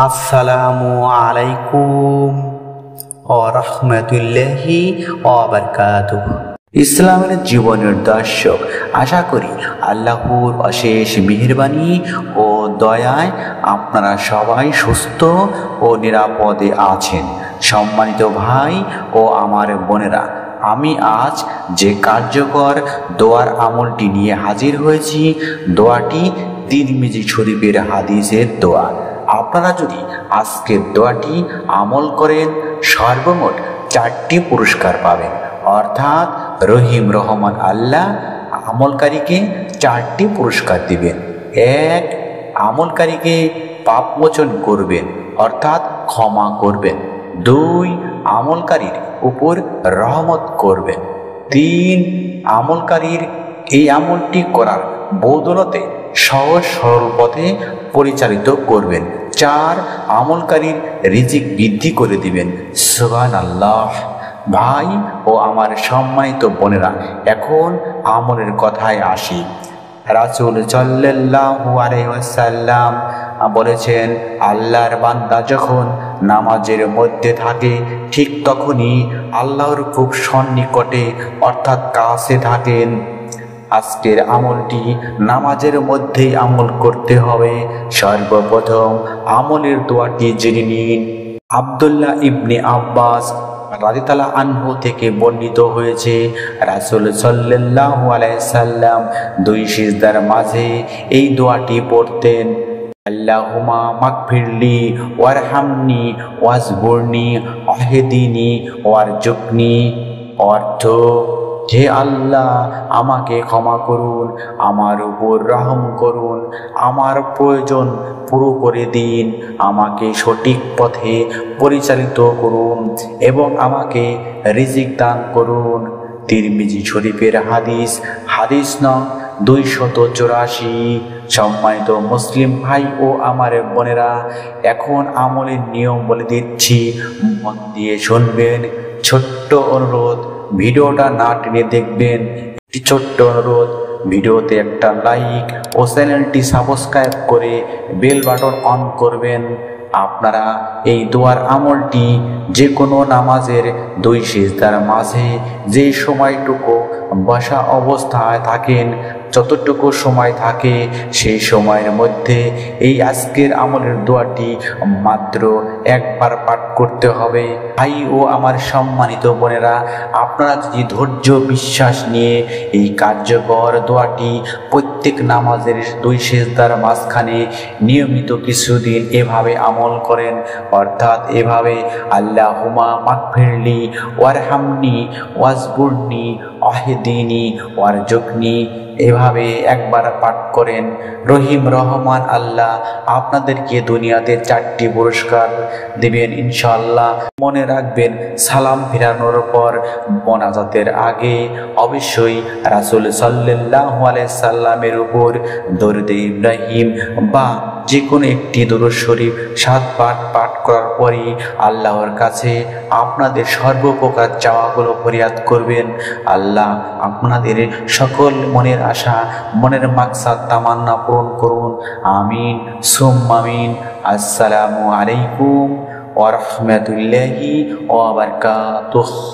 আসসালামু আলাইকুম ওয়া রাহমাতুল্লাহি ওয়া বারাকাতুহু। ইসলামের জীবনের দর্শক, আশা করি আল্লাহর অশেষ মেহেরবানি ও দয়ায় আপনারা সবাই সুস্থ ও নিরাপদে আছেন। সম্মানিত ভাই ও আমার বোনেরা, আমি আজ যে কার্যকর দোয়ার আমলটি নিয়ে হাজির হয়েছি, দোয়াটি তিরমিজি শরীফের হাদিসের দোয়া। আপনারা যদি আজকের দোয়াটি আমল করেন, সর্বমোট 4টি পুরস্কার পাবেন। অর্থাৎ রহিম রহমান আল্লাহ আমলকারীকে 4টি পুরস্কার দিবেন। 1, আমলকারীকে পাপমোচন করবেন, অর্থাৎ ক্ষমা করবেন। 2, আমলকারীর উপর রহমত করবেন। 3, আমলকারীর এই আমলটি করার বদৌলতে সহজ সরল পথে পরিচালিত করবেন। 4, আমলকারীর রিজিক বৃদ্ধি করে দিবেন। সুবহানাল্লাহ। ভাই ও আমার সম্মানিত বোনেরা, এখন আমলের কথায় আসি। রাসূল সাল্লাল্লাহু আলাইহি ওয়াসাল্লাম বলেছেন, আল্লাহর বান্দা যখন নামাজের মধ্যে থাকে ঠিক তখনই আল্লাহর খুব সন্নিকটে অর্থাৎ কাছে থাকেন। আজকের আমলটি নামাজের মধ্যেই আমল করতে হবে। সর্বপ্রথম আমলের দোয়াটি জেনে নিন। আব্দুল্লাহ ইবনে আব্বাস রাদিয়াল্লাহু আনহু থেকে বর্ণিত হয়েছে, রাসূল সাল্লাল্লাহু আলাইহি সাল্লাম 2 সিজদার মাঝে এই দোয়াটি পড়তেন। আল্লাহুম্মা মাগফিরলি ওয়ারহামনি ওয়াজবুরনি ওয়াহদিনি ওয়ারজুকনি। অর্থ, হে আল্লাহ, আমাকে ক্ষমা করুন, আমার উপর রহম করুন, আমার প্রয়োজন পুরো করে দিন, আমাকে সঠিক পথে পরিচালিত করুন এবং আমাকে রিজিক দান করুন। তিরমিজি শরীফের হাদিস নং 284। সম্মানিত মুসলিম ভাই ও আমার বোনেরা, এখন আমলের নিয়ম বলে দিচ্ছি, মন দিয়ে শুনবেন। ছোট্ট অনুরোধ, ভিডিওটা না টেনে দেখবেন। একটি ছোট্ট অনুরোধ, ভিডিওতে একটা লাইক ও চ্যানেলটি সাবস্ক্রাইব করে বেল বাটন অন করবেন। আপনারা এই দোয়ার আমলটি যে কোনো নামাজের 2 সিজদার মাঝে যে সময়টুকু বসা অবস্থায় থাকেন, যতটুকু সময় থাকে সেই সময়ের মধ্যে এই আজকের আমলের দোয়াটি মাত্র একবার পাঠ করতে হবে। ভাই ও আমার সম্মানিত বোনেরা, আপনারা যদি ধৈর্য বিশ্বাস নিয়ে এই কার্যকর দোয়াটি প্রত্যেক নামাজের 2 সিজদার মাঝখানে নিয়মিত কিছুদিন এভাবে আমল করেন, অর্থাৎ এভাবে আল্লাহুম্মা মাগফিরলি ওয়ারহামনি ওয়াজবুরনি ওয়াহদিনি ওয়ারজুকনি, এভাবে একবার পাঠ করেন, রহিম রহমান আল্লাহ আপনাদেরকে দুনিয়াতে 4টি পুরস্কার দিবেন ইনশাআল্লাহ। মনে রাখবেন, সালাম ফিরানোর পর মোনাজাতের আগে অবশ্যই রাসূল সাল্লাল্লাহু আলাইহি সাল্লামের উপর দরুদ ইব্রাহিম বা যে কোনো একটি দরুদ শরীফ 7 পাঠ করার পরই আল্লাহর কাছে আপনাদের সর্বপ্রকার চাওয়াগুলো ফরিয়াদ করবেন। আল্লাহ আপনাদের সকল মনের আশা, মনের মাকসাদ তামান্না পূরণ করুন। আমিন সুম্মা আমিন। আসসালামু আলাইকুম ওয়া রাহমাতুল্লাহি ওয়া বারাকাতুহু।